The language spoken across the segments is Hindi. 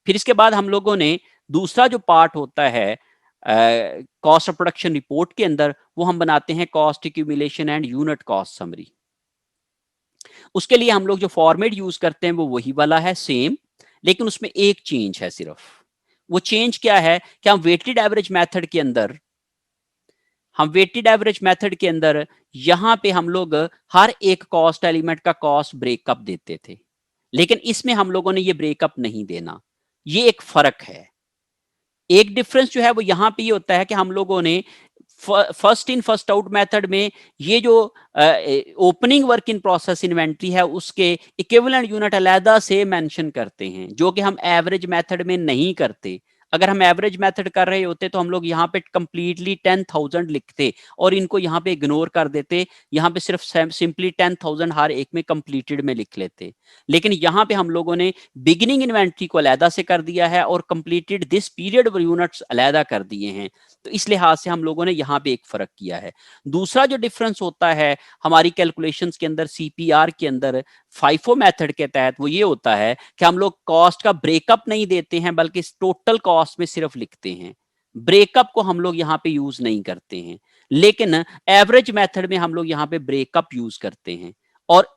फिर इसके बाद हम लोगों ने दूसरा जो पार्ट होता है कॉस्ट ऑफ प्रोडक्शन रिपोर्ट के अंदर, वो हम बनाते हैं cost accumulation and unit cost summary. उसके लिए हम लोग जो फॉर्मेट यूज करते हैं वो वही वाला है, सेम, लेकिन उसमें एक चेंज है सिर्फ। वो चेंज क्या है कि हम वेटेड एवरेज मेथड के अंदर यहां पे हम लोग हर एक कॉस्ट एलिमेंट का कॉस्ट ब्रेकअप देते थे, लेकिन इसमें हम लोगों ने ये ब्रेकअप नहीं देना। ये एक फर्क है। एक डिफरेंस जो है वो यहां पे ये होता है कि हम लोगों ने first in first out method में ये जो opening work in process inventory है उसके इक्विवेलेंट यूनिट अलहदा से मेंशन करते हैं, जो कि हम एवरेज मेथड में नहीं करते। अगर हम एवरेज मेथड कर रहे होते तो हम लोग यहाँ पे कंप्लीटली 10,000 लिखते और इनको यहाँ पे इग्नोर कर देते, यहाँ पे सिर्फ सिंपली 10,000 हर एक में कंप्लीटेड में लिख लेते। लेकिन यहाँ पे हम लोगों ने बिगिनिंग इन्वेंट्री को अलहदा से कर दिया है और कंप्लीटेड दिस पीरियड यूनिट्स अलहदा कर दिए हैं। तो इस लिहाज से हम लोगों ने यहाँ पे एक फर्क किया है। दूसरा जो डिफरेंस होता है हमारी कैलकुलेशंस के अंदर सीपीआर के अंदर फाइफो मेथड के तहत, वो ये होता है कि हम लोग कॉस्ट का ब्रेकअप नहीं देते हैं बल्कि टोटल कॉस्ट में सिर्फ लिखते हैं। ब्रेकअप को हम लोग यहाँ पे यूज नहीं करते हैं, लेकिन एवरेज मेथड में हम लोग यहाँ पे ब्रेकअप यूज करते हैं और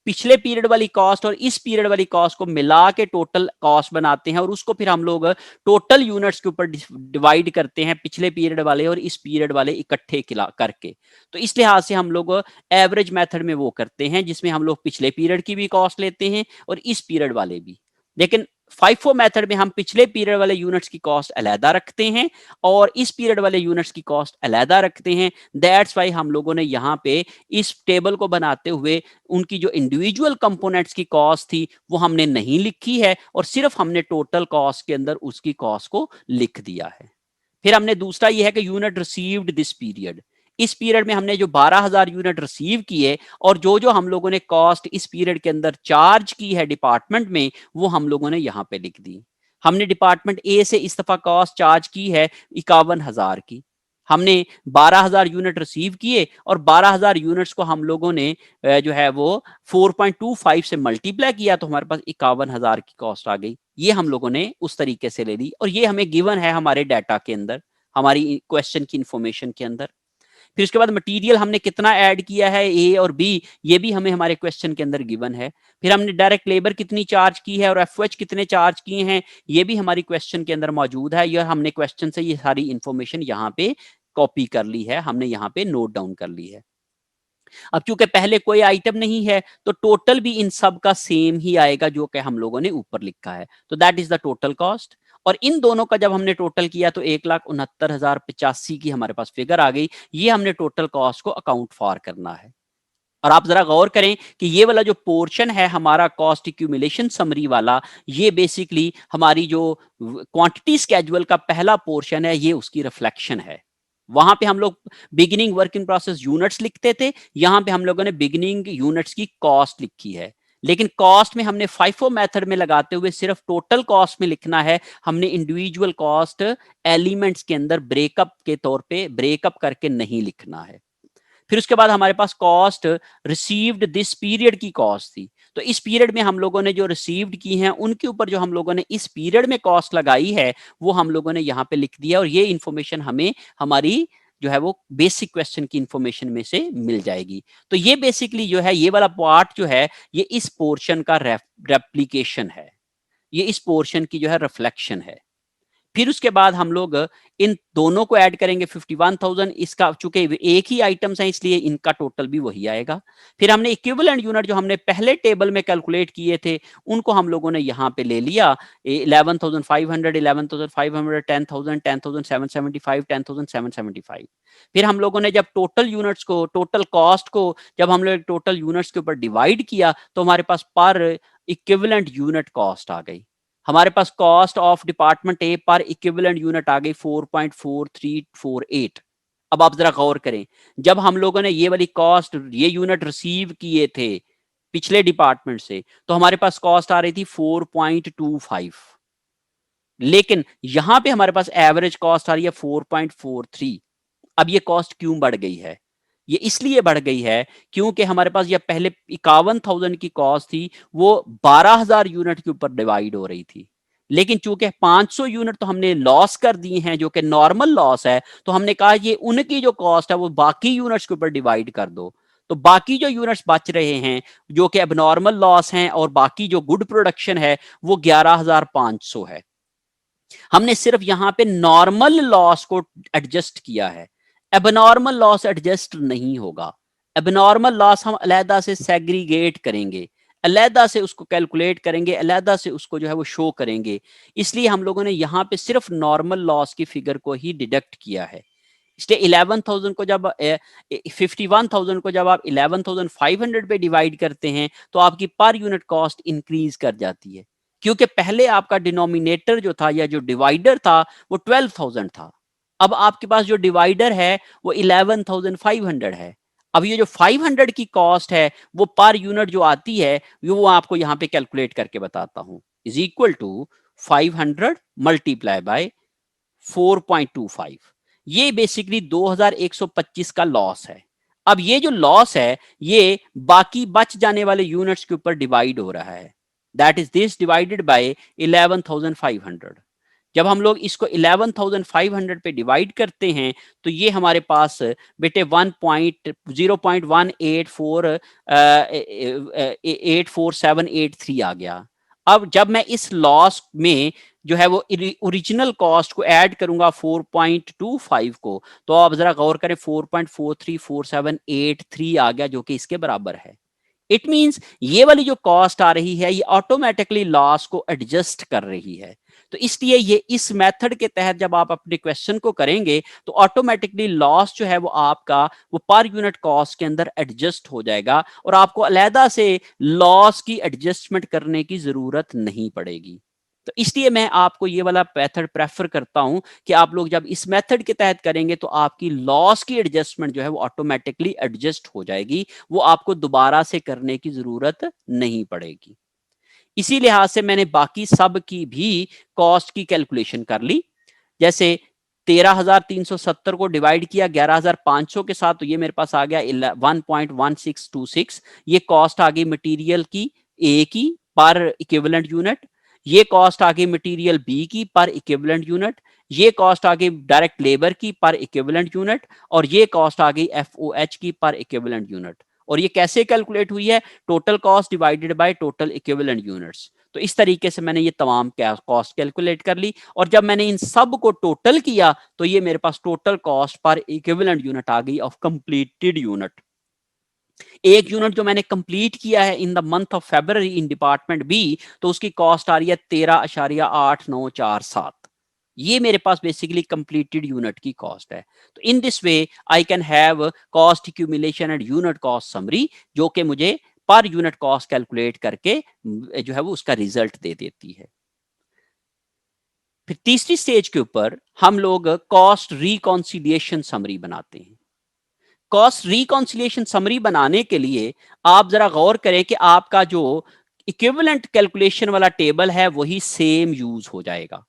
पिछले पीरियड वाली कॉस्ट और इस पीरियड वाली कॉस्ट को मिला के टोटल कॉस्ट बनाते हैं और उसको फिर हम लोग टोटल यूनिट्स के ऊपर डिवाइड करते हैं, पिछले पीरियड वाले और इस पीरियड वाले इकट्ठे करके। तो इस लिहाज से हम लोग एवरेज मेथड में वो करते हैं जिसमें हम लोग पिछले पीरियड की भी कॉस्ट लेते हैं और इस पीरियड वाले भी। लेकिन फाइफो मेथड में हम पिछले पीरियड वाले यूनिट्स की कॉस्ट अलहदा रखते हैं और इस पीरियड वाले यूनिट्स की कॉस्ट अलहदा रखते हैं। दैट्स वाई हम लोगों ने यहाँ पे इस टेबल को बनाते हुए उनकी जो इंडिविजुअल कंपोनेंट्स की कॉस्ट थी वो हमने नहीं लिखी है और सिर्फ हमने टोटल कॉस्ट के अंदर उसकी कॉस्ट को लिख दिया है। फिर हमने दूसरा ये है कि यूनिट रिसीव्ड दिस पीरियड, इस पीरियड में हमने जो 12,000 यूनिट रिसीव किए और जो जो हम लोगों ने कॉस्ट इस पीरियड के अंदर चार्ज की है डिपार्टमेंट में वो हम लोगों ने यहां पे लिख दी। हमने डिपार्टमेंट ए से इस दफा कॉस्ट चार्ज की है 51,000 की। हमने 12,000 यूनिट रिसीव किए और 12,000 यूनिट्स को हम लोगों ने जो है वो 4.25 से मल्टीप्लाई किया तो हमारे पास 51,000 की कॉस्ट आ गई। ये हम लोगों ने उस तरीके से ले ली और ये हमें गिवन है हमारे डाटा के अंदर, हमारी क्वेश्चन की इंफॉर्मेशन के अंदर। फिर उसके बाद मटेरियल हमने कितना ऐड किया है ए और बी, ये भी हमें हमारे क्वेश्चन के अंदर गिवन है। फिर हमने डायरेक्ट लेबर कितनी चार्ज की है और एफओएच कितने चार्ज किए हैं, ये भी हमारी क्वेश्चन के अंदर मौजूद है। यह हमने क्वेश्चन से ये सारी इंफॉर्मेशन यहाँ पे कॉपी कर ली है, हमने यहाँ पे नोट डाउन कर ली है। अब चूंकि पहले कोई आइटम नहीं है तो टोटल भी इन सब का सेम ही आएगा जो कि हम लोगों ने ऊपर लिखा है। तो that is the total cost और इन दोनों का जब हमने टोटल किया तो 1,69,085 की हमारे पास फिगर आ गई। ये हमने टोटल कॉस्ट को अकाउंट फॉर करना है। और आप जरा गौर करें कि ये वाला जो पोर्शन है हमारा कॉस्ट एक्यूमुलेशन समरी वाला, ये बेसिकली हमारी जो क्वांटिटी स्केड्यूल का पहला पोर्शन है, ये उसकी रिफ्लेक्शन है। वहां पे हम लोग beginning work in process units लिखते थे, यहां पे हम लोगों ने बिगिनिंग यूनिट्स की कॉस्ट लिखी है। लेकिन कॉस्ट में हमने फाइफो मेथड में लगाते हुए सिर्फ टोटल कॉस्ट में लिखना है, हमने इंडिविजुअल कॉस्ट एलिमेंट्स के अंदर ब्रेकअप के तौर पे ब्रेकअप करके नहीं लिखना है। फिर उसके बाद हमारे पास कॉस्ट रिसीव्ड दिस पीरियड की कॉस्ट थी, तो इस पीरियड में हम लोगों ने जो रिसीव्ड की हैं उनके ऊपर जो हम लोगों ने इस पीरियड में कॉस्ट लगाई है वो हम लोगों ने यहाँ पे लिख दिया और ये इंफॉर्मेशन हमें हमारी जो है वो बेसिक क्वेश्चन की इंफॉर्मेशन में से मिल जाएगी। तो ये बेसिकली जो है ये वाला पार्ट जो है ये इस पोर्शन का रेप्लीकेशन है, ये इस पोर्शन की जो है रिफ्लेक्शन है। फिर उसके बाद हम लोग इन दोनों को ऐड करेंगे 51,000, इसका चूंकि एक ही आइटम्स है इसलिए इनका टोटल भी वही आएगा। फिर हमने इक्विवेलेंट यूनिट जो हमने पहले टेबल में कैलकुलेट किए थे उनको हम लोगों ने यहाँ पे ले लिया, 11,500, 11,500, 10,000, 10,775, 10,775। फिर हम लोगों ने जब टोटल यूनिट्स को टोटल कॉस्ट को जब हम लोग टोटल यूनिट्स के ऊपर डिवाइड किया तो हमारे पास पर इक्विवेलेंट यूनिट कॉस्ट आ गई। हमारे पास कॉस्ट ऑफ डिपार्टमेंट ए पर इक्विवेलेंट यूनिट आ गई 4.4348। अब आप जरा गौर करें, जब हम लोगों ने ये वाली कॉस्ट ये यूनिट रिसीव किए थे पिछले डिपार्टमेंट से तो हमारे पास कॉस्ट आ रही थी 4.25, लेकिन यहां पे हमारे पास एवरेज कॉस्ट आ रही है 4.43। अब ये कॉस्ट क्यों बढ़ गई है? ये इसलिए बढ़ गई है क्योंकि हमारे पास ये पहले 51,000 की कॉस्ट थी वो 12,000 यूनिट के ऊपर डिवाइड हो रही थी, लेकिन चूंकि 500 यूनिट तो हमने लॉस कर दिए हैं जो कि नॉर्मल लॉस है, तो हमने कहा ये उनकी जो कॉस्ट है वो बाकी यूनिट्स के ऊपर डिवाइड कर दो। तो बाकी जो यूनिट्स बच रहे हैं जो कि अब नॉर्मल लॉस हैं और बाकी जो गुड प्रोडक्शन है वो 11,500 है। हमने सिर्फ यहां पे नॉर्मल लॉस को एडजस्ट किया है, एबनॉर्मल लॉस एडजस्ट नहीं होगा। एबनॉर्मल लॉस हम अलहदा से सेग्रीगेट करेंगे, अलहदा से उसको कैलकुलेट करेंगे, अलहदा से उसको जो है वो शो करेंगे। इसलिए हम लोगों ने यहां पे सिर्फ नॉर्मल लॉस की फिगर को ही डिडक्ट किया है। इसलिए 11,000 को जब 51,000 को जब आप 11,500 पे डिवाइड करते हैं तो आपकी पर यूनिट कॉस्ट इंक्रीज कर जाती है, क्योंकि पहले आपका डिनोमिनेटर जो था या जो डिवाइडर था वो 12,000 था। अब आपके पास जो डिवाइडर है वो 11,500 है। अब ये जो 500 की कॉस्ट है वो पर यूनिट जो आती है वो आपको यहां पे कैलकुलेट करके बताता हूं, is equal to 500 multiply by 4.25। ये बेसिकली 2125 का लॉस है। अब ये जो लॉस है ये बाकी बच जाने वाले यूनिट्स के ऊपर डिवाइड हो रहा है, that is this divided by 11,500। जब हम लोग इसको 11,500 पे डिवाइड करते हैं तो ये हमारे पास बेटे 1.0.84784783 आ गया। अब जब मैं इस लॉस में जो है वो ओरिजिनल कॉस्ट को ऐड करूंगा 4.25 को, तो आप जरा गौर करें 4.434783 आ गया जो कि इसके बराबर है। इट मींस ये वाली जो कॉस्ट आ रही है ये ऑटोमेटिकली लॉस को एडजस्ट कर रही है। तो इसलिए ये इस मेथड के तहत जब आप अपने क्वेश्चन को करेंगे तो ऑटोमेटिकली लॉस जो है वो आपका वो पर यूनिट कॉस्ट के अंदर एडजस्ट हो जाएगा और आपको अलहदा से लॉस की एडजस्टमेंट करने की जरूरत नहीं पड़ेगी। तो इसलिए मैं आपको ये वाला मेथड प्रेफर करता हूं कि आप लोग जब इस मेथड के तहत करेंगे तो आपकी लॉस की एडजस्टमेंट जो है वो ऑटोमेटिकली एडजस्ट हो जाएगी, वो आपको दोबारा से करने की जरूरत नहीं पड़ेगी। इसी लिहाज से मैंने बाकी सब की भी कॉस्ट की कैलकुलेशन कर ली। जैसे 13,370 को डिवाइड किया 11,500 के साथ तो ये मेरे पास आ गया 1.1626। ये कॉस्ट आ गई मटेरियल की ए की पर इक्विवेलेंट यूनिट, ये कॉस्ट आ गई मटेरियल बी की पर इक्विवेलेंट यूनिट, ये कॉस्ट आ गई डायरेक्ट लेबर की पर इक्विवेलेंट यूनिट और ये कॉस्ट आ गई एफओएच की पर इक्विवेलेंट यूनिट। और ये कैसे कैलकुलेट हुई है? Total cost divided by total equivalent units. तो इस तरीके से मैंने ये तमाम कॉस्ट कैलकुलेट कर ली और जब मैंने इन सब को टोटल किया तो ये मेरे पास टोटल कॉस्ट पर इक्विवेलेंट यूनिट आ गई ऑफ कंप्लीटेड यूनिट। एक यूनिट जो मैंने कंप्लीट किया है in the month of February in department B तो उसकी कॉस्ट आ रही है 13.8947। ये मेरे पास बेसिकली कंप्लीटेड यूनिट की कॉस्ट है। तो in this way I can have cost accumulation and unit cost summary जो कि मुझे पर यूनिट कॉस्ट कैलकुलेट करके जो है वो उसका रिजल्ट दे देती है। फिर तीसरी स्टेज के ऊपर हम लोग कॉस्ट रिकॉन्सिलिएशन समरी बनाते हैं। कॉस्ट रिकॉन्सिलिएशन समरी बनाने के लिए आप जरा गौर करें कि आपका जो इक्विवेलेंट कैलकुलेशन वाला टेबल है वही सेम यूज हो जाएगा।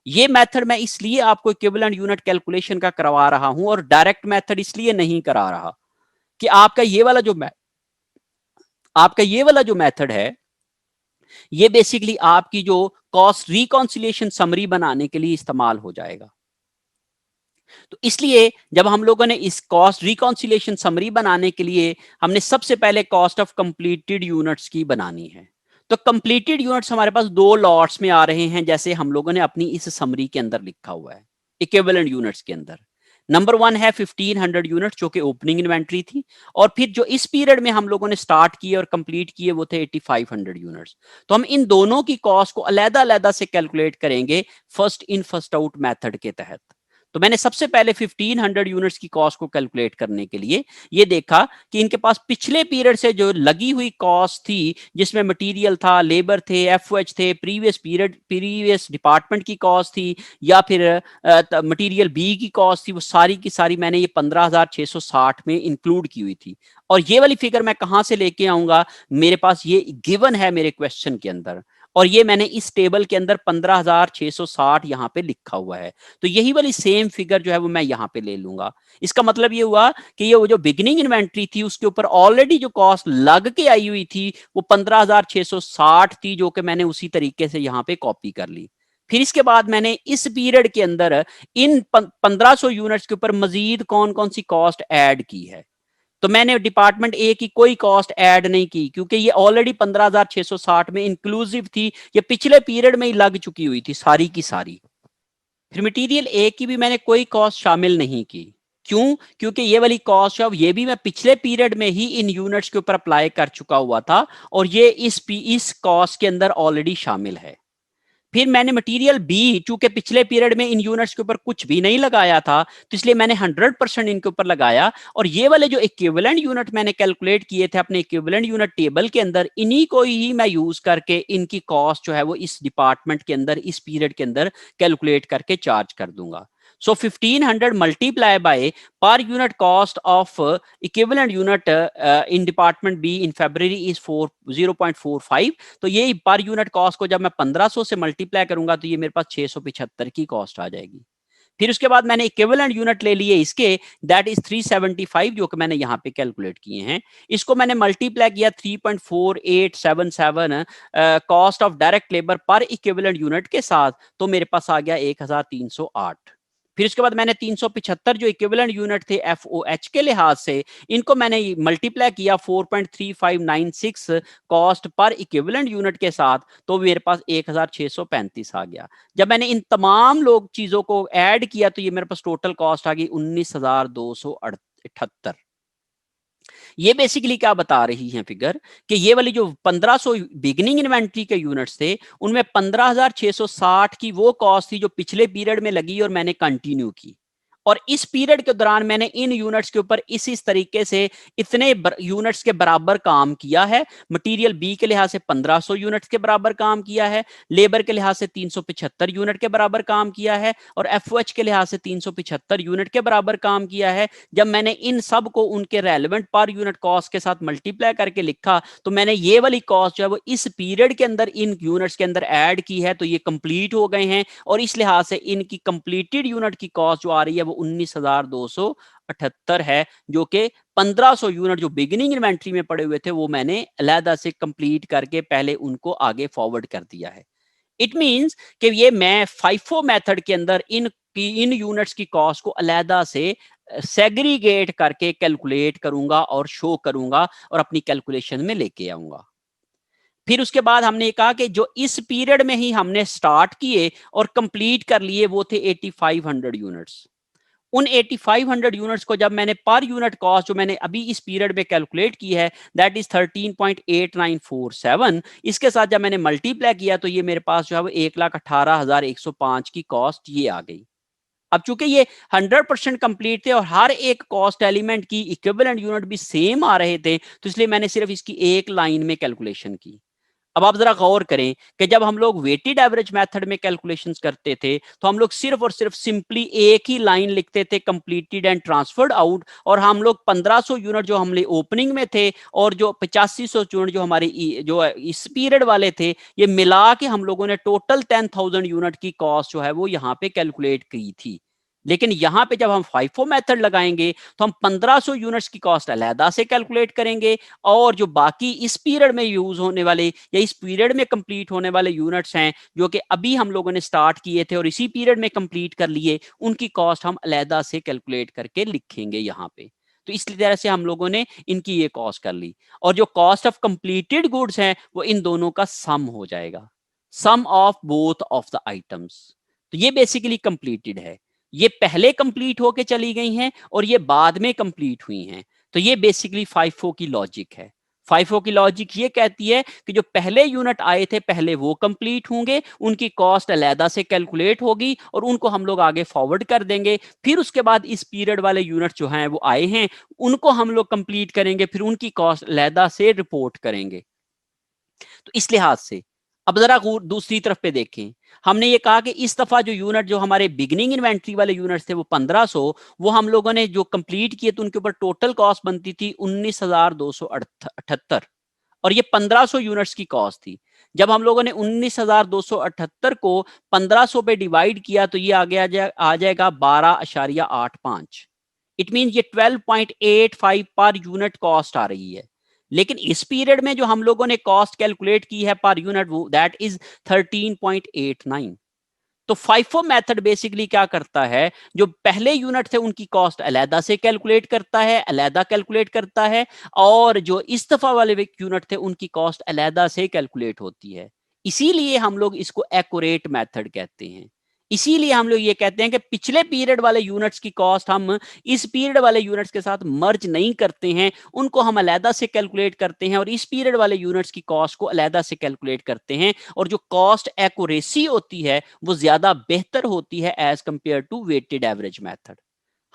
ये मेथड मैं इसलिए आपको इक्विवेलेंट यूनिट कैलकुलेशन का करवा रहा हूं और डायरेक्ट मेथड इसलिए नहीं करा रहा कि आपका ये वाला जो मेथड है ये बेसिकली आपकी जो कॉस्ट रिकॉन्सिलिएशन समरी बनाने के लिए इस्तेमाल हो जाएगा। तो इसलिए जब हम लोगों ने इस कॉस्ट रिकॉन्सिलिएशन समरी बनाने के लिए हमने सबसे पहले कॉस्ट ऑफ कंप्लीटेड यूनिट्स की बनानी है। तो कंप्लीटेड यूनिट्स हमारे पास दो लॉट्स में आ रहे हैं जैसे हम लोगों ने अपनी इस समरी के अंदर लिखा हुआ है इक्विवेलेंट यूनिट्स के अंदर। नंबर 1 है 1500 यूनिट जो कि ओपनिंग इन्वेंट्री थी और फिर जो इस पीरियड में हम लोगों ने स्टार्ट किए और कंप्लीट किए वो थे 8500 यूनिट्स। तो हम इन दोनों की कॉस्ट को अलग-अलग से कैलकुलेट करेंगे first in first out method के तहत। तो मैंने सबसे पहले 1500 यूनिट्स की कॉस्ट को कैलकुलेट करने के लिए ये देखा कि इनके पास पिछले पीरियड से जो लगी हुई कॉस्ट थी जिसमें मटेरियल था, लेबर थे, एफओएच थे, प्रीवियस डिपार्टमेंट की कॉस्ट थी या फिर मटेरियल बी की कॉस्ट थी, वो सारी की सारी मैंने ये 15,660 में इंक्लूड की हुई थी। और ये वाली फिगर मैं कहां से लेके आऊंगा? मेरे पास ये गिवन है मेरे क्वेश्चन के अंदर और ये मैंने इस टेबल के अंदर 15,660 यहां पे लिखा हुआ है। तो यही वाली सेम फिगर जो है वो मैं यहां पे ले लूंगा। इसका मतलब ये हुआ कि ये वो जो बिगिनिंग इन्वेंट्री थी उसके ऊपर ऑलरेडी जो कॉस्ट लग के आई हुई थी वो 15,660 थी, जो कि मैंने उसी तरीके से यहां पे कॉपी कर ली। फिर इसके बाद मैंने इस पीरियड के अंदर इन 1500 यूनिट्स के ऊपर मजीद कौन कौन सी कॉस्ट ऐड की है। तो मैंने डिपार्टमेंट ए की कोई कॉस्ट ऐड नहीं की, क्योंकि ये ऑलरेडी 15,660 में इंक्लूसिव थी, ये पिछले पीरियड में ही लग चुकी हुई थी सारी की सारी। फिर मटेरियल ए की भी मैंने कोई कॉस्ट शामिल नहीं की। क्यों? क्योंकि ये वाली कॉस्ट ऑफ ये भी मैं पिछले पीरियड में ही इन यूनिट्स के ऊपर अप्लाई कर चुका हुआ था और ये इस कॉस्ट के अंदर ऑलरेडी शामिल है। फिर मैंने मटेरियल बी, चूंकि पिछले पीरियड में इन यूनिट्स के ऊपर कुछ भी नहीं लगाया था, तो इसलिए मैंने 100% इनके ऊपर लगाया। और ये वाले जो इक्विवेलेंट यूनिट मैंने कैलकुलेट किए थे अपने इक्विवेलेंट यूनिट टेबल के अंदर, इन्हीं को ही मैं यूज करके इनकी कॉस्ट जो है वो इस डिपार्टमेंट के अंदर इस पीरियड के अंदर कैलकुलेट करके चार्ज कर दूंगा। So 1500 multiply by per unit cost of equivalent unit in department B in February is 0.45। तो ये पर यूनिट कॉस्ट को जब मैं 1500 से मल्टीप्लाई करूंगा तो ये मेरे पास 675 की कॉस्ट आ जाएगी। फिर उसके बाद मैंने इक्विवेलेंट यूनिट ले लिए इसके, दैट इज 375, जो कि मैंने यहां पे कैलकुलेट किए हैं। इसको मैंने मल्टीप्लाई किया 3.4877 कॉस्ट ऑफ डायरेक्ट लेबर पर इक्विवेलेंट यूनिट के साथ, तो मेरे पास आ गया 1308। फिर उसके बाद मैंने 375 जो इक्विवेलेंट यूनिट थे एफओएच के लिहाज से, इनको मैंने मल्टीप्लाई किया 4.3596 कॉस्ट पर इक्विवेलेंट यूनिट के साथ, तो मेरे पास 1635 आ गया। जब मैंने इन तमाम लोग चीजों को ऐड किया तो ये मेरे पास टोटल कॉस्ट आ गई 19,278। ये बेसिकली क्या बता रही है फिगर कि ये वाली जो 1500 बिगनिंग इन्वेंट्री के यूनिट्स थे उनमें 15,660 की वो कॉस्ट थी जो पिछले पीरियड में लगी और मैंने कंटिन्यू की। और इस पीरियड के दौरान मैंने इन यूनिट्स के ऊपर इस तरीके से इतने यूनिट्स के बराबर काम किया है। मटेरियल बी के लिहाज से 1500 यूनिट्स के बराबर काम किया है, लेबर के लिहाज से 375 यूनिट के बराबर काम किया है और एफओएच के लिहाज से 375 यूनिट के बराबर काम किया है। जब मैंने इन सब को उनके रेलेवेंट पर यूनिट कॉस्ट के साथ मल्टीप्लाई करके लिखा तो मैंने ये वाली कॉस्ट जो है वो इस पीरियड के अंदर इन यूनिट्स के अंदर ऐड की है, तो ये कंप्लीट हो गए हैं और इस लिहाज से इनकी कंप्लीटेड यूनिट की कॉस्ट जो आ रही है वो 19,278 है, जो कि 1500 यूनिट जो बिगिनिंग इन्वेंट्री में पड़े हुए थे वो मैंने अलहदा से कंप्लीट करके पहले उनको आगे फॉरवर्ड कर दिया है। इट मींस कि ये मैं फाइफो मेथड के अंदर इन यूनिट्स की कॉस्ट को अलहदा से सेग्रीगेट करके कैलकुलेट करूंगा और शो करूंगा और अपनी कैलकुलेशन में लेके आऊंगा। फिर उसके बाद हमने कहा कि जो इस पीरियड में ही हमने स्टार्ट किए और कंप्लीट कर लिए वो थे 8500 यूनिट्स। उन 8500 यूनिट्स को जब मैंने पर यूनिट कॉस्ट जो मैंने अभी इस पीरियड में कैलकुलेट की है दैट इज 13.8947, इसके साथ जब मैंने मल्टीप्लाई किया तो ये मेरे पास जो है वो 1,18,105 की कॉस्ट ये आ गई। अब चूंकि ये 100% कंप्लीट थे और हर एक कॉस्ट एलिमेंट की इक्विवेलेंट यूनिट भी सेम आ रहे थे, तो इसलिए मैंने सिर्फ इसकी एक लाइन में कैलकुलेशन की। अब आप जरा गौर करें कि जब हम लोग वेटेड एवरेज मेथड में कैलकुलेशंस करते थे तो हम लोग सिर्फ और सिर्फ सिंपली एक ही लाइन लिखते थे, कंप्लीटेड एंड ट्रांसफर्ड आउट, और हम लोग 1500 यूनिट जो हमने ओपनिंग में थे और जो 8500 यूनिट जो हमारे जो इस पीरियड वाले थे, ये मिला के हम लोगों ने टोटल 10,000 यूनिट की कॉस्ट जो है वो यहाँ पे कैलकुलेट की थी। लेकिन यहां पे जब हम फाइफो मेथड लगाएंगे तो हम 1500 यूनिट्स की कॉस्ट अलहदा से कैलकुलेट करेंगे और जो बाकी इस पीरियड में यूज होने वाले या इस पीरियड में कंप्लीट होने वाले यूनिट्स हैं जो कि अभी हम लोगों ने स्टार्ट किए थे और इसी पीरियड में कंप्लीट कर लिए, उनकी कॉस्ट हम अलहदा से कैलकुलेट करके लिखेंगे यहाँ पे। तो इस तरह से हम लोगों ने इनकी ये कॉस्ट कर ली और जो कॉस्ट ऑफ कंप्लीटेड गुड्स हैं वो इन दोनों का सम हो जाएगा, sum of both of the items. तो ये बेसिकली कंप्लीटेड है, ये पहले कंप्लीट होके चली गई हैं और ये बाद में कंप्लीट हुई हैं। तो ये बेसिकली फाइफो की लॉजिक है। फाइफो की लॉजिक ये कहती है कि जो पहले यूनिट आए थे पहले वो कंप्लीट होंगे, उनकी कॉस्ट अलहदा से कैलकुलेट होगी और उनको हम लोग आगे फॉरवर्ड कर देंगे। फिर उसके बाद इस पीरियड वाले यूनिट जो हैं वो आए हैं उनको हम लोग कंप्लीट करेंगे, फिर उनकी कॉस्ट अलहदा से रिपोर्ट करेंगे। तो इस लिहाज से अब जरा दूसरी तरफ पे देखें, हमने ये कहा कि इस दफा जो यूनिट जो हमारे बिगनिंग इन्वेंट्री वाले यूनिट्स थे वो 1500, वो हम लोगों ने जो कंप्लीट किए तो उनके ऊपर टोटल कॉस्ट बनती थी 19,278 और ये 1500 यूनिट्स की कॉस्ट थी। जब हम लोगों ने 19,278 को 1500 पे डिवाइड किया तो ये आ जाएगा 12.85। इट मीन ये 12.85 पर यूनिट कॉस्ट आ रही है। लेकिन इस पीरियड में जो हम लोगों ने कॉस्ट कैलकुलेट की है पर यूनिट, वो दैट इज 13.89। तो फाइफो मेथड बेसिकली क्या करता है, जो पहले यूनिट थे उनकी कॉस्ट अलहदा से कैलकुलेट करता है, अलहदा कैलकुलेट करता है, और जो इस दफा वाले यूनिट थे उनकी कॉस्ट अलहदा से कैलकुलेट होती है। इसीलिए हम लोग इसको एक्यूरेट मेथड कहते हैं। इसीलिए हम लोग ये कहते हैं कि पिछले पीरियड वाले यूनिट्स की कॉस्ट हम इस पीरियड वाले यूनिट्स के साथ मर्ज नहीं करते हैं, उनको हम अलहदा से कैलकुलेट करते हैं और इस पीरियड वाले यूनिट्स की कॉस्ट को अलहदा से कैलकुलेट करते हैं। और जो कॉस्ट एक्यूरेसी होती है वो ज्यादा बेहतर होती है as compared to weighted average method.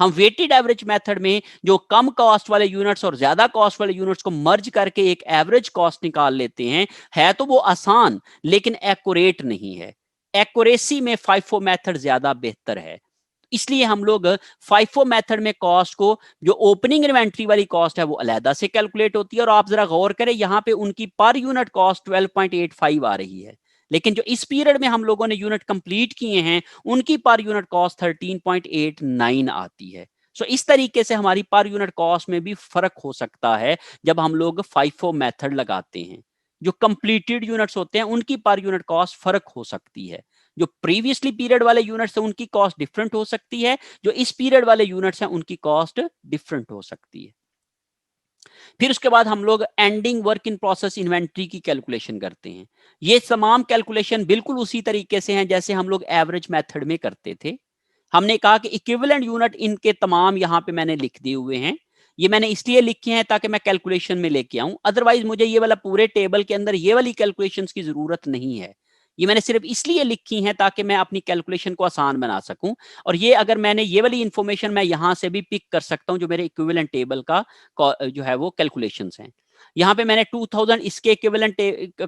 हम वेटेड एवरेज मेथड में जो कम कॉस्ट वाले यूनिट्स और ज्यादा कॉस्ट वाले यूनिट्स को मर्ज करके एक एवरेज कॉस्ट निकाल लेते हैं। है तो वो आसान, लेकिन एक्यूरेट नहीं है। एक्यूरेसी में फाइफो मेथड ज्यादा बेहतर है। इसलिए हम लोग फाइफो मेथड में कॉस्ट को, जो ओपनिंग इन्वेंट्री वाली कॉस्ट है वो अलहदा से कैलकुलेट होती है। और आप जरा गौर करें, यहां पे उनकी पर यूनिट कॉस्ट 12.85 आ रही है, लेकिन जो इस पीरियड में हम लोगों ने यूनिट कंप्लीट किए हैं उनकी पर यूनिट कॉस्ट 13.89 आती है। सो इस तरीके से हमारी पर यूनिट कॉस्ट में भी फर्क हो सकता है जब हम लोग फाइफो मेथड लगाते हैं। जो कंप्लीटेड यूनिट्स होते हैं उनकी पर यूनिट कॉस्ट फर्क हो सकती है। जो प्रीवियसली पीरियड वाले यूनिट्स हैं उनकी कॉस्ट डिफरेंट हो सकती है, जो इस पीरियड वाले यूनिट्स हैं उनकी कॉस्ट डिफरेंट हो सकती है। फिर उसके बाद हम लोग ending work in process inventory की कैलकुलेशन करते हैं। ये तमाम कैलकुलेशन बिल्कुल उसी तरीके से हैं जैसे हम लोग एवरेज मेथड में करते थे। हमने कहा कि इक्विवेलेंट यूनिट इनके तमाम यहां पे मैंने लिख दिए हुए हैं। ये मैंने इसलिए लिखे हैं ताकि मैं कैलकुलेशन में लेके आऊं, अदरवाइज मुझे ये वाला पूरे टेबल के अंदर ये वाली कैलकुलेशंस की जरूरत नहीं है। ये मैंने सिर्फ इसलिए लिखी हैं ताकि मैं अपनी कैलकुलेशन को आसान बना सकूं। और ये अगर मैंने ये वाली इंफॉर्मेशन मैं यहां से भी पिक कर सकता हूं जो मेरे इक्विवेलेंट टेबल का जो है वो कैलकुलेशंस हैं। यहाँ पे मैंने 2000 इसके इक्विवेलेंट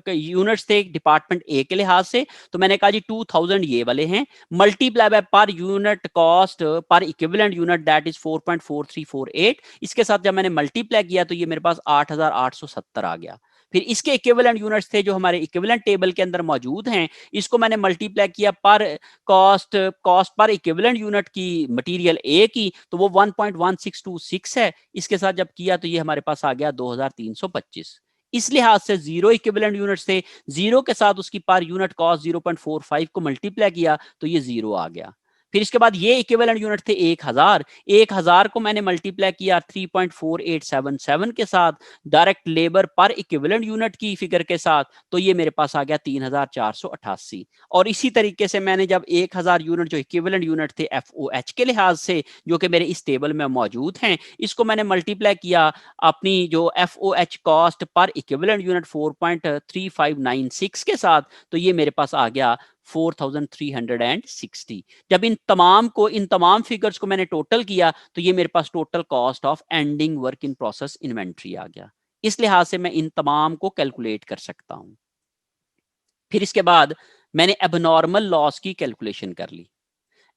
यूनिट्स थे डिपार्टमेंट ए के लिहाज से, तो मैंने कहा जी 2000 ये वाले हैं, multiply by per unit cost पर इक्विवेलेंट यूनिट दैट इज 4.4348। इसके साथ जब मैंने मल्टीप्लाई किया तो ये मेरे पास 8870 आ गया। फिर इसके इक्विवेलेंट यूनिट्स थे जो हमारे इक्विवेलेंट टेबल के अंदर मौजूद हैं, इसको मैंने मल्टीप्लाई किया पर कॉस्ट पर इक्विवेलेंट यूनिट की मटेरियल ए की, तो वो 1.1626 है। इसके साथ जब किया तो ये हमारे पास आ गया 2325। इस लिहाज से जीरो इक्विवेलेंट यूनिट्स थे, जीरो के साथ उसकी पर यूनिट कॉस्ट 0.45 को मल्टीप्लाई किया तो ये जीरो आ गया। फिर इसके बाद ये इक्विवेलेंट यूनिट थे 1000, 1000 को मैंने मल्टीप्लाई किया 3.4877 के साथ डायरेक्ट लेबर पर इक्विवेलेंट यूनिट की फिगर के साथ, तो ये मेरे पास आ गया 3488। और इसी तरीके से मैंने जब 1000 यूनिट जो इक्विवेलेंट यूनिट थे एफओएच के लिहाज से जो कि मेरे इस टेबल में मौजूद हैं, इसको मैंने मल्टीप्लाई किया अपनी जो एफओएच कॉस्ट पर इक्विवेलेंट यूनिट 4.3596 के साथ, तो ये मेरे पास आ गया 4360। जब इन तमाम फिगर्स को मैंने टोटल किया तो ये मेरे पास total cost of ending work in process inventory आ गया। इस लिहाज से मैं इन तमाम को कैलकुलेट कर सकता हूं। फिर इसके बाद मैंने एबनॉर्मल लॉस की कैलकुलेशन कर ली।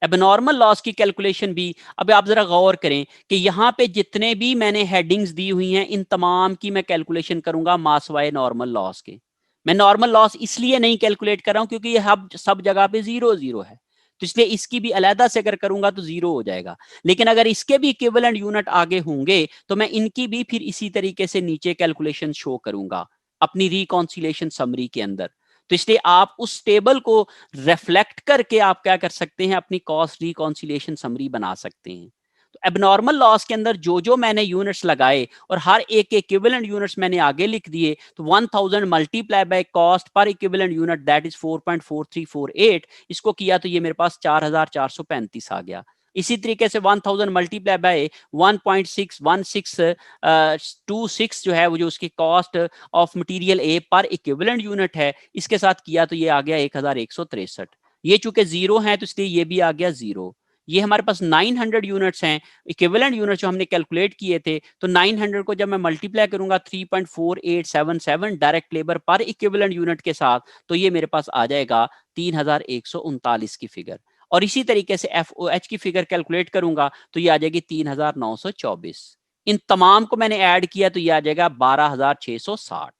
एबनॉर्मल लॉस की कैलकुलेशन भी, अब आप जरा गौर करें कि यहां पे जितने भी मैंने हेडिंग्स दी हुई हैं इन तमाम की मैं कैलकुलेशन करूंगा मासवाए नॉर्मल लॉस के। मैं नॉर्मल लॉस इसलिए नहीं कैलकुलेट कर रहा हूं क्योंकि ये सब जगह पे जीरो जीरो है, तो इसलिए इसकी भी अलहदा से अगर करूंगा तो जीरो हो जाएगा। लेकिन अगर इसके भी इक्विवेलेंट यूनिट आगे होंगे तो मैं इनकी भी फिर इसी तरीके से नीचे कैलकुलेशन शो करूंगा अपनी रिकॉन्सिलेशन समरी के अंदर। तो इसलिए आप उस टेबल को रिफ्लेक्ट करके आप क्या कर सकते हैं, अपनी कॉस्ट रिकॉन्सिलिएशन समरी बना सकते हैं। तो एबनॉर्मल लॉस के अंदर जो जो मैंने यूनिट्स लगाए और हर एक के इक्विवेलेंट यूनिट्स मैंने आगे लिख दिए, तो 1000 मल्टीप्लाई बाय कॉस्ट पर इक्विवेलेंट यूनिट दैट इज 4.4348, इसको किया तो ये मेरे पास 4435 आ गया। इसी तरीके से 1000 मल्टीप्लाई बाय 1.61626 जो है वो जो उसकी कॉस्ट ऑफ मटेरियल ए पर इक्विवेलेंट यूनिट है, इसके साथ किया तो ये आ गया 1163। ये चूंकि जीरो है तो इसलिए ये भी आ गया जीरो। ये हमारे पास 900 यूनिट्स हैं, इक्विवेलेंट यूनिट जो हमने कैलकुलेट किए थे, तो 900 को जब मैं मल्टीप्लाई करूंगा 3.4877 डायरेक्ट लेबर पर इक्विवेलेंट यूनिट के साथ, तो ये मेरे पास आ जाएगा 3139 की फिगर। और इसी तरीके से एफओएच की फिगर कैलकुलेट करूंगा तो ये आ जाएगी 3924। इन तमाम को मैंने ऐड किया तो ये आ जाएगा 12660।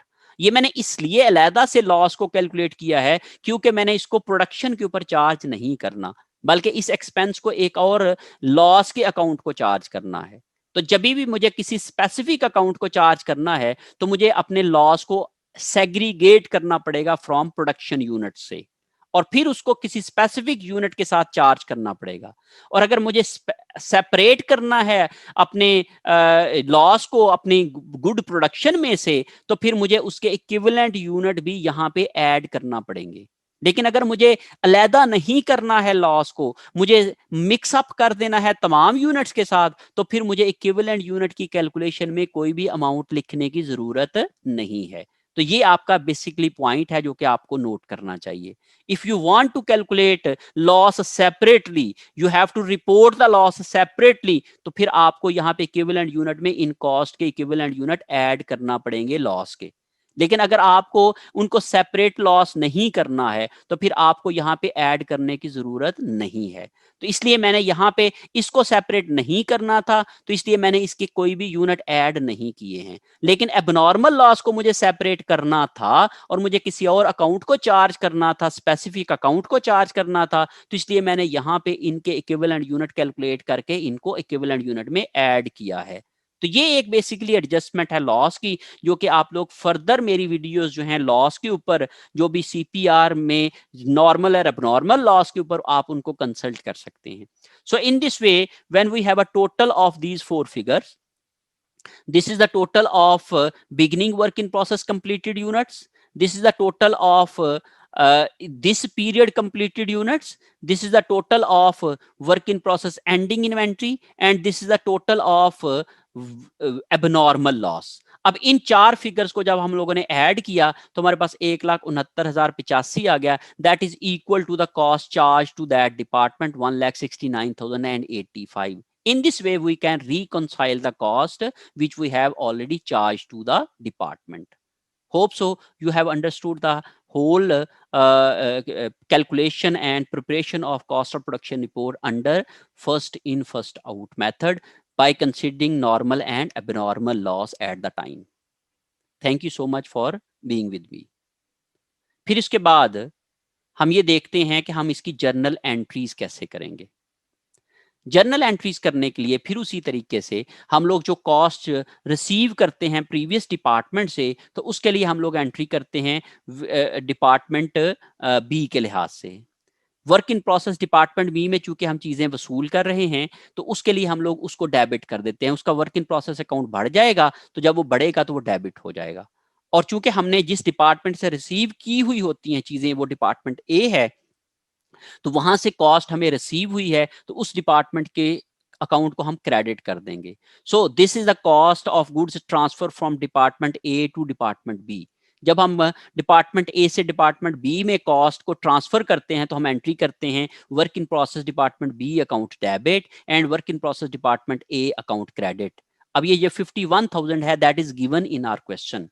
ये मैंने इसलिए अलहदा से लॉस को कैलकुलेट किया है क्योंकि मैंने इसको प्रोडक्शन के ऊपर चार्ज नहीं करना, बल्कि इस एक्सपेंस को एक और लॉस के अकाउंट को चार्ज करना है। तो जब भी मुझे किसी स्पेसिफिक अकाउंट को चार्ज करना है तो मुझे अपने लॉस को सेग्रीगेट करना पड़ेगा फ्रॉम प्रोडक्शन यूनिट से, और फिर उसको किसी स्पेसिफिक यूनिट के साथ चार्ज करना पड़ेगा। और अगर मुझे सेपरेट करना है अपने लॉस को अपनी गुड प्रोडक्शन में से, तो फिर मुझे उसके इक्विवेलेंट यूनिट भी यहां पे ऐड करना पड़ेंगे। लेकिन अगर मुझे अलहदा नहीं करना है लॉस को, मुझे मिक्स अप कर देना है तमाम यूनिट्स के साथ, तो फिर मुझे इक्विवेलेंट यूनिट की कैलकुलेशन में कोई भी अमाउंट लिखने की जरूरत नहीं है। तो ये आपका बेसिकली पॉइंट है जो कि आपको नोट करना चाहिए। If you want to calculate loss separately, you have to report the loss separately, तो फिर आपको यहां पे इक्विवेलेंट यूनिट में इन कॉस्ट के इक्विवेलेंट यूनिट ऐड करना पड़ेंगे लॉस के। लेकिन अगर आपको उनको सेपरेट लॉस नहीं करना है तो फिर आपको यहां पे ऐड करने की जरूरत नहीं है। तो इसलिए मैंने यहां पे इसको सेपरेट नहीं करना था, तो इसलिए मैंने इसके कोई भी यूनिट ऐड नहीं किए हैं। लेकिन एबनॉर्मल लॉस को मुझे सेपरेट करना था और मुझे किसी और अकाउंट को चार्ज करना था, स्पेसिफिक अकाउंट को चार्ज करना था, तो इसलिए मैंने यहां पे इनके इक्विवेलेंट यूनिट कैलकुलेट करके इनको इक्विवेलेंट यूनिट में ऐड किया है। तो ये एक बेसिकली एडजस्टमेंट है लॉस की, जो कि आप लोग फर्दर मेरी वीडियोस जो हैं लॉस के ऊपर, जो भी सीपीआर में नॉर्मल और एबनॉर्मल लॉस के ऊपर, आप उनको कंसल्ट कर सकते हैं। So in this way, when we have a total of these 4 figures, this is the total of beginning work in process completed units, this is the total of this period completed units, this is the total of work in process ending inventory, and this is the total of abnormal loss. अब इन चार फिगर्स को जब हम लोगों ने ऐड किया तो हमारे पास 1,69,085 आ गया, that is equal to the cost charge to that department 1,69,085. In this way, we can reconcile the cost which we have already charged to the department. Hope so you have understood the whole calculation and preparation of cost of production report under first in first out method by considering normal and abnormal loss at the time. Thank you so much for being with me. फिर इसके बाद हम ये देखते हैं कि हम इसकी जर्नल एंट्रीज कैसे करेंगे। जर्नल एंट्रीज करने के लिए फिर उसी तरीके से हम लोग जो कॉस्ट रिसीव करते हैं प्रीवियस डिपार्टमेंट से, तो उसके लिए हम लोग एंट्री करते हैं डिपार्टमेंट बी के लिहाज से। Work in process department B में चूंकि हम चीजें वसूल कर रहे हैं, तो उसके लिए हम लोग उसको डेबिट कर देते हैं। उसका वर्क इन प्रोसेस अकाउंट बढ़ जाएगा, तो जब वो बढ़ेगा तो वो डेबिट हो जाएगा। और चूंकि हमने जिस डिपार्टमेंट से रिसीव की हुई होती हैं चीजें, वो डिपार्टमेंट ए है, तो वहां से कॉस्ट हमें रिसीव हुई है, तो उस डिपार्टमेंट के अकाउंट को हम क्रेडिट कर देंगे। So this is the cost of goods transfer from department A to department B. जब हम डिपार्टमेंट ए से डिपार्टमेंट बी में कॉस्ट को ट्रांसफर करते हैं तो हम एंट्री करते हैं work in process department B account debit and work in process department A account credit. अब ये 51,000 है, that is given in our question.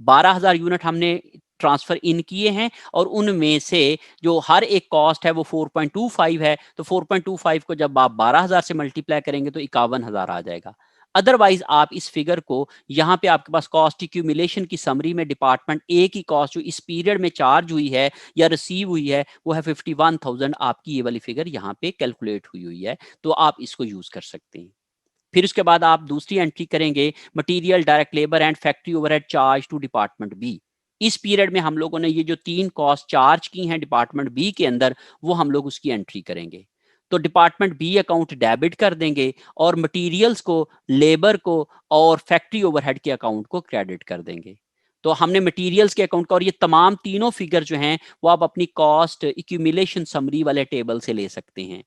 12,000 unit हमने ट्रांसफर इन किए हैं और उनमें से जो हर एक कॉस्ट है वो 4.25 है, तो 4.25 को जब आप 12,000 से मल्टीप्लाई करेंगे तो 51,000 आ जाएगा। अदरवाइज आप इस फिगर को, यहाँ पे आपके पास कॉस्ट एक्यूमुलेशन की समरी में डिपार्टमेंट ए की कॉस्ट जो इस पीरियड में चार्ज हुई है या रिसीव हुई है वो है 51,000। आपकी ये वाली फिगर यहाँ पे कैलकुलेट हुई हुई है, तो आप इसको यूज कर सकते हैं। फिर उसके बाद आप दूसरी एंट्री करेंगे material, direct labour and factory overhead charge to department B. इस पीरियड में हम लोगों ने ये जो 3 कॉस्ट चार्ज की हैं डिपार्टमेंट बी के अंदर, वो हम लोग उसकी एंट्री करेंगे। तो डिपार्टमेंट बी अकाउंट डेबिट कर देंगे और मटेरियल्स को, लेबर को और फैक्ट्री ओवरहेड के अकाउंट को क्रेडिट कर देंगे। तो हमने मटेरियल्स के अकाउंट का, और ये तमाम तीनों फिगर जो हैं वो आप अपनी कॉस्ट इक्यूमुलेशन समरी वाले टेबल से ले सकते हैं।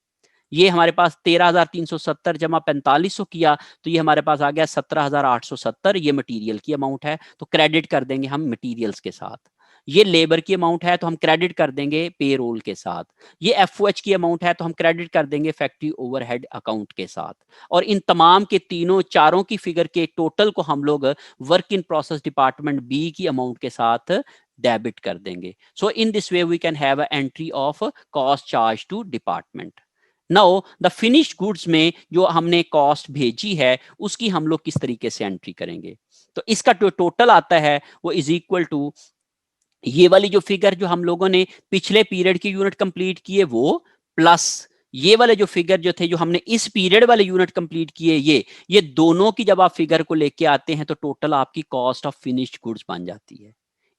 ये हमारे पास 13,370 जमा 4500 किया, तो ये हमारे पास आ गया 17,870। ये मटेरियल की अमाउंट है, तो क्रेडिट कर देंगे हम मटेरियल्स के साथ। ये लेबर की अमाउंट है तो हम क्रेडिट कर देंगे पेरोल के साथ। ये एफओएच की अमाउंट है तो हम क्रेडिट कर देंगे फैक्ट्री ओवरहेड अकाउंट के साथ। और इन तमाम के तीनों चारों की फिगर के टोटल को हम लोग work in process department B की अमाउंट के साथ डेबिट कर देंगे। So in this way we can have a entry of cost charge to department. Now the finished goods में जो हमने कॉस्ट भेजी है उसकी हम लोग किस तरीके से एंट्री करेंगे। तो इसका जो टोटल आता है वो इज इक्वल टू ये वाली जो फिगर जो हम लोगों ने पिछले पीरियड की यूनिट कंप्लीट किए वो, प्लस ये वाले जो फिगर जो थे जो हमने इस पीरियड वाले यूनिट कंप्लीट किए ये दोनों की जब आप फिगर को लेके आते हैं तो टोटल आपकी कॉस्ट ऑफ फिनिश्ड गुड्स बन जाती है।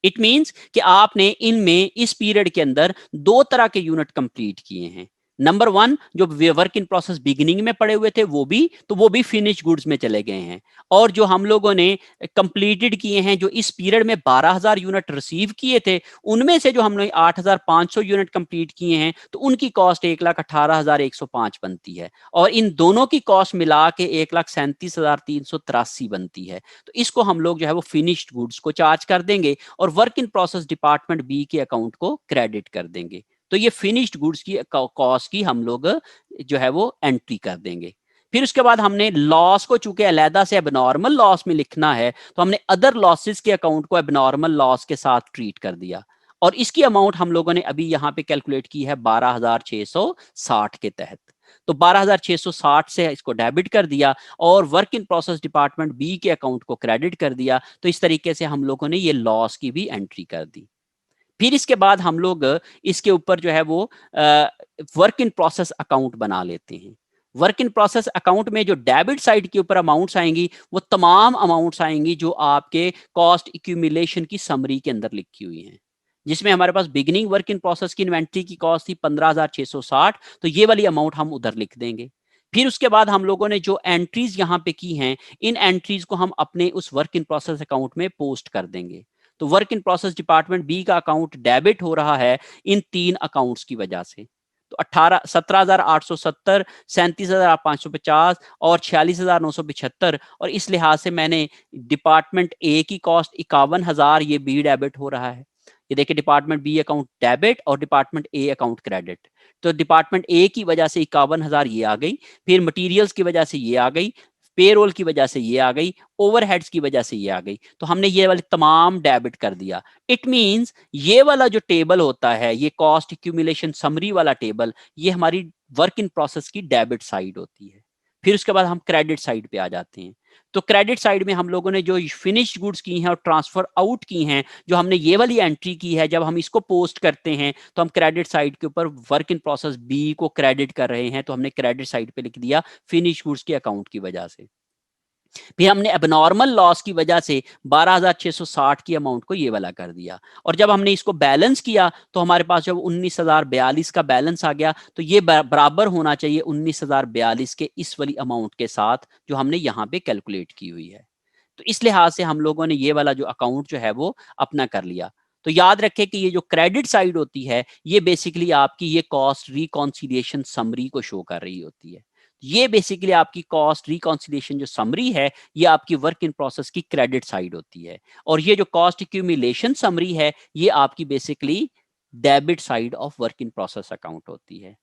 इट मींस कि आपने इनमें इस पीरियड के अंदर दो तरह के यूनिट कंप्लीट किए हैं। नंबर वन, जो वर्क इन प्रोसेस बिगिनिंग में पड़े हुए थे वो भी फिनिश गुड्स में चले गए हैं। और जो हम लोगों ने कंप्लीटेड किए हैं, जो इस पीरियड में 12,000 यूनिट रिसीव किए थे, उनमें से जो हमने 8,500 यूनिट कंप्लीट किए हैं तो उनकी कॉस्ट 1,18,105 बनती है। और इन दोनों की कॉस्ट मिला के 1,37,383 बनती है। तो इसको हम लोग जो है वो फिनिश्ड गुड्स को चार्ज कर देंगे और work in process department B के अकाउंट को क्रेडिट कर देंगे। तो ये फिनिश्ड गुड्स की कॉस्ट की हम लोग जो है वो एंट्री कर देंगे। फिर उसके बाद हमने लॉस को चूंकि अलहदा से एबनॉर्मल लॉस में लिखना है तो हमने अदर लॉसेस के अकाउंट को एबनॉर्मल लॉस के साथ ट्रीट कर दिया। और इसकी अमाउंट हम लोगों ने अभी यहां पे कैलकुलेट की है 12,660 के तहत। तो 12,660 से इसको डेबिट कर दिया और work in process department B के अकाउंट को क्रेडिट कर दिया। तो इस तरीके से हम लोगों ने ये लॉस की भी एंट्री कर दी। फिर इसके बाद हम लोग इसके ऊपर जो है वो वर्क इन प्रोसेस अकाउंट बना लेते हैं। वर्क इन प्रोसेस अकाउंट में जो डेबिट साइड के ऊपर अमाउंट्स आएंगी वो तमाम अमाउंट्स आएंगी जो आपके कॉस्ट एक्यूमुलेशन की समरी के अंदर लिखी हुई हैं, जिसमें हमारे पास बिगिनिंग वर्क इन प्रोसेस की इन्वेंट्री की कॉस्ट थी 15,660। तो ये वाली अमाउंट हम उधर लिख देंगे। फिर उसके बाद हम लोगों ने जो एंट्रीज यहां पे की हैं, इन एंट्रीज को हम अपने उस वर्क इन प्रोसेस अकाउंट में पोस्ट कर देंगे। तो work in process department B का अकाउंट डेबिट हो रहा है इन तीन अकाउंट्स की वजह से। तो 17,870, 37,550 और 46,975। और इस लिहाज से मैंने डिपार्टमेंट ए की कॉस्ट 51,000 ये बी डेबिट हो रहा है। ये देखिए, डिपार्टमेंट बी अकाउंट डेबिट और डिपार्टमेंट ए अकाउंट क्रेडिट। तो डिपार्टमेंट ए की वजह से 51,000 ये आ गई, फिर मटेरियल्स की वजह से ये आ गई, पेरोल की वजह से ये आ गई, ओवरहेड्स की वजह से ये आ गई। तो हमने ये वाले तमाम डेबिट कर दिया। इट मींस ये वाला जो टेबल होता है, ये कॉस्ट एक्यूमुलेशन समरी वाला टेबल, ये हमारी वर्क इन प्रोसेस की डेबिट साइड होती है। फिर उसके बाद हम क्रेडिट साइड पे आ जाते हैं। तो क्रेडिट साइड में हम लोगों ने जो फिनिश्ड गुड्स की हैं और ट्रांसफर आउट की हैं, जो हमने ये वाली एंट्री की है, जब हम इसको पोस्ट करते हैं तो हम क्रेडिट साइड के ऊपर वर्क इन प्रोसेस बी को क्रेडिट कर रहे हैं। तो हमने क्रेडिट साइड पे लिख दिया फिनिश गुड्स के अकाउंट की वजह से। फिर हमने एबनॉर्मल लॉस की वजह से 12,660 की अमाउंट को ये वाला कर दिया। और जब हमने इसको बैलेंस किया तो हमारे पास जब 19,042 का बैलेंस आ गया, तो ये बराबर होना चाहिए 19,042 के इस वाली अमाउंट के साथ जो हमने यहाँ पे कैलकुलेट की हुई है। तो इस लिहाज से हम लोगों ने ये वाला जो अकाउंट जो है वो अपना कर लिया। तो याद रखें कि ये जो क्रेडिट साइड होती है, ये बेसिकली आपकी ये कॉस्ट रिकॉन्सिलिएशन समरी को शो कर रही होती है। ये बेसिकली आपकी कॉस्ट रिकॉन्सिलिएशन जो समरी है, ये आपकी वर्क इन प्रोसेस की क्रेडिट साइड होती है। और ये जो कॉस्ट एक्यूमुलेशन समरी है, ये आपकी basically debit side of work in process account होती है।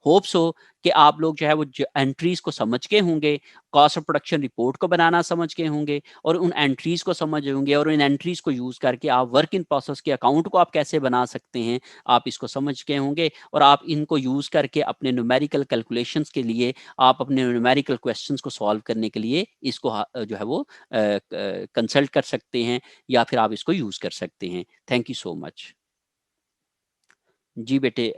होप सो कि आप लोग जो है वो एंट्रीज को समझ के होंगे, कॉस्ट ऑफ प्रोडक्शन रिपोर्ट को बनाना समझ के होंगे, और उन एंट्रीज को समझ होंगे, और इन एंट्रीज को यूज करके आप वर्क इन प्रोसेस के अकाउंट को आप कैसे बना सकते हैं, आप इसको समझ के होंगे। और आप इनको यूज करके अपने न्यूमेरिकल कैलकुलेशंस के लिए, आप अपने न्यूमेरिकल क्वेश्चंस को सॉल्व करने के लिए इसको जो है वो कंसल्ट कर सकते हैं, या फिर आप इसको यूज कर सकते हैं। Thank you so much. जी बेटे।